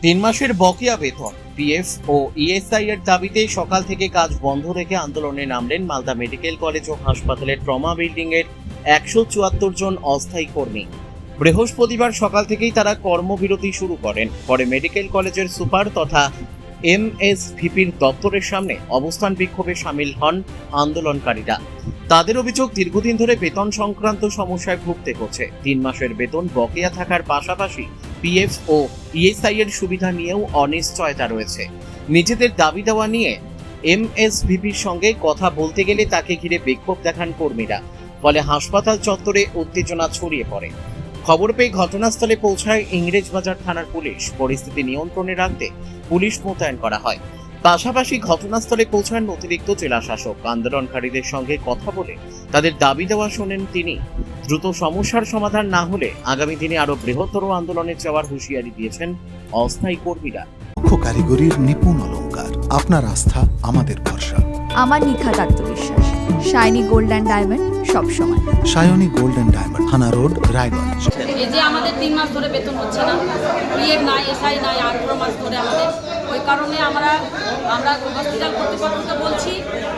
তিন মাসের বকেয়া বেতন, পিএফ ও ইএসআই এর দাবিতে সকাল থেকে কাজ বন্ধ রেখে আন্দোলনে নামলেন মালদা মেডিকেল কলেজ ও হাসপাতালের ট্রমা বিল্ডিং এর 174 জন অস্থায়ী কর্মী। বৃহস্পতিবার সকাল থেকেই তারা কর্মবিরতি শুরু করেন। পরে মেডিকেল কলেজের সুপার তথা এমএসভিপির দপ্তরের সামনে অবস্থান বিক্ষোভে সামিল হন আন্দোলনকারীরা। তাদের অভিযোগ, দীর্ঘদিন ধরে বেতন সংক্রান্ত সমস্যায় ভুগতে হচ্ছে। 3 মাসের বেতন বকেয়া থাকার পাশাপাশি পিএফ ও ইএসআই এর সুবিধা নিয়েও অনিশ্চয়তা রয়েছে। নিজেদের দাবি দেওয়া নিয়ে এমএসভিপির সঙ্গে কথা বলতে গেলে তাকে ঘিরে বিক্ষোভ দেখান কর্মীরা। ফলে হাসপাতাল চত্বরে উত্তেজনা ছড়িয়ে পড়ে। খবর পেয়ে ঘটনাস্থলে পৌঁছায় ইংরেজবাজার থানার পুলিশ। পরিস্থিতি নিয়ন্ত্রণে রাখতে পুলিশ মোতায়েন করা হয়। পাশাপাশি ঘটনাস্থলে পৌঁছান অতিরিক্ত জেলা শাসক। আন্দোলনকারীদের সঙ্গে কথা বলে তাদের দাবি দেওয়া শোনেন তিনি। দ্রুত সমস্যার সমাধান না হলে আগামী দিনে আরো বৃহত্তর আন্দোলনে যাওয়ার হুঁশিয়ারি দিয়েছেন অস্থায়ী কর্মীরা। কারিগরির নিপুণ অলংকার, আপনার আস্থা আমাদের ভরসা। আমার নিখাত আত্মবিশ্বাস, শাইনি গোল্ড অ্যান্ড ডায়মন্ড সবসময়। সায়নী গোল্ড অ্যান্ড ডায়মন্ড, থানা রোড, রায়গঞ্জ। এই যে আমাদের 3 মাস ধরে বেতন হচ্ছে না, পিএফ নাই, এসআই নাই, 18 মাস ধরে আমাদের। ওই কারণে আমরা হসপিটাল কর্তৃপক্ষকে বলছি,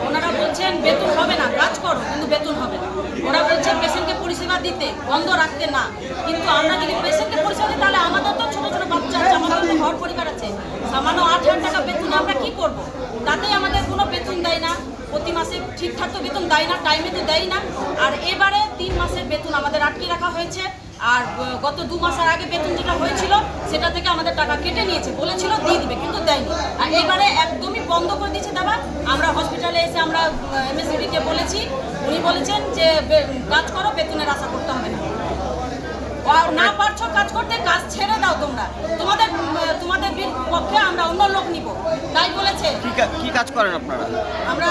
ওনারা বলছেন বেতন হবে না, কাজ করো কিন্তু বেতন হবে না। ওরা বলছেন পেশেন্টকে পরিষেবা দিতে, বন্ধ রাখতে না। কিন্তু আমরা যদি পেশেন্টকে পরিষেবা দিই তাহলে আমাদের তো ছোটো ছোটো বাচ্চা আছে, আমাদের তো ঘর পরিবার আছে। সামান্য 8,000 টাকা বেতনে আমরা কী করবো? তাতে আমাদের কোনো বেতন দেয় না, প্রতি মাসে ঠিকঠাক তো বেতন দেয় না, টাইমে তো দেয় না। আর এবারে 3 মাসের বেতন আমাদের আটকে রাখা হয়েছে। আর গত 2 মাসের আগে বেতন যেটা হয়েছিল সেটা থেকে আমাদের টাকা কেটে নিয়েছে, বলেছিল দিয়ে দিবে কিন্তু দেয়নি। আর এবারে একদমই বন্ধ করে দিয়েছে দেওয়া। আমরা হসপিটালে এসে আমরা এমএসভিপিকে বলেছি, উনি বলেছেন যে কাজ করো, বেতনের আশা করতে হবে না। আর না পারছো কাজ করতে, কাজ ছেড়ে দাও তোমরা, তোমাদের পক্ষে আমরা অন্য লোক নিব, তাই বলেছে। কি কাজ করেন আপনারা? আমরা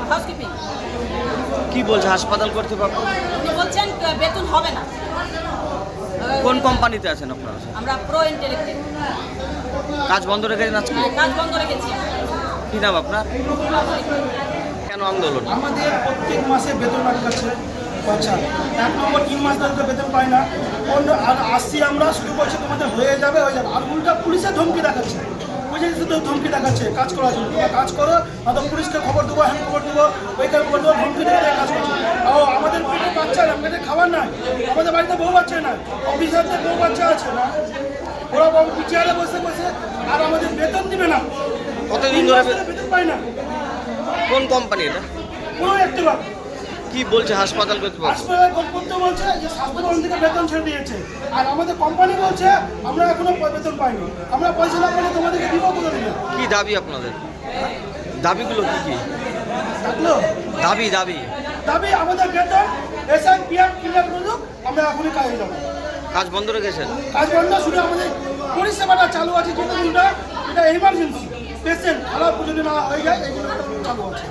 হাউসকিপিং। কি বলছে হাসপাতাল কর্তৃপক্ষ? উনি বলছেন বেতন হবে না। কোন কোম্পানিতে আছেন আপনারা? আমরা প্রো ইন্টারেক্টিভ। কাজ বন্ধ রেখেছেন আজকে? কাজ বন্ধ রেখেছি। কি নাম আপনার? কেন আন্দোলন? আমাদের প্রত্যেক মাসে বেতন আটকাচ্ছে। আচ্ছা, 1 নম্বর 3 মাস ধরে বেতন পাই না। আর আসছি আমরা, শুধু বলছে তোমাদের হয়ে যাবে। আর উল্টা পুলিশের ধমকি দেখাচ্ছে, পুলিশের শুধু ধমকি দেখাচ্ছে কাজ করার জন্য। তোমরা কাজ করো, হয়তো পুলিশকে খবর দেবো, হ্যাঁ খবর দেবো, ওইখানে খবর দেবো, ধমকি দেখে কাজ করছে। ও আমাদের পেটে বাচ্চা না, পেটে খাবার নাই, আমাদের বাড়িতে বউ বাচ্চা নাই, অফিসারদের বউ বাচ্চা আছে না, ওরা চেয়ারে বসে বসে আর আমাদের বেতন দিবে না। কতদিন ধরে বেতন পাই না। কোন কোম্পানি এটা? কোনো একটা বার কি বলছে হাসপাতাল কর্তৃপক্ষ? হাসপাতাল কর্তৃপক্ষ বলছে যে স্বাস্থ্যভবন থেকে বেতন ছেড়ে দিয়েছে। আর আমাদের কোম্পানি বলছে আমরা এখনো বেতন পাইনি, আমরা পয়সা না পেলে তোমাদেরকে দিব কোথা থেকে? কি দাবি আপনাদের? দাবিগুলো কি কি? থাকলো দাবি দাবি আমাদের বেতন, এসআই পিএফ ক্লিয়ার করুক, আমরা এখনই কাজে যাবো। কাজ বন্ধ রেখেছেন? কাজ বন্ধ, শুধু আমাদের পরিষেবাটা চালু আছে, যেটা এটা এমার্জেন্সি পেশেন্ট খারাপ যদি না হয়ে যায় এই জন্য চালু আছে।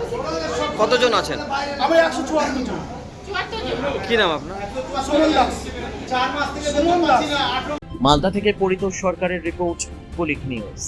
কতজন আছেন? আমরা 174 জন। কি নাম আপনার? সুমন দাস। সুমন দাস। মালদা থেকে পরিতোষ সরকারের রিপোর্ট, কুলিক নিউজ।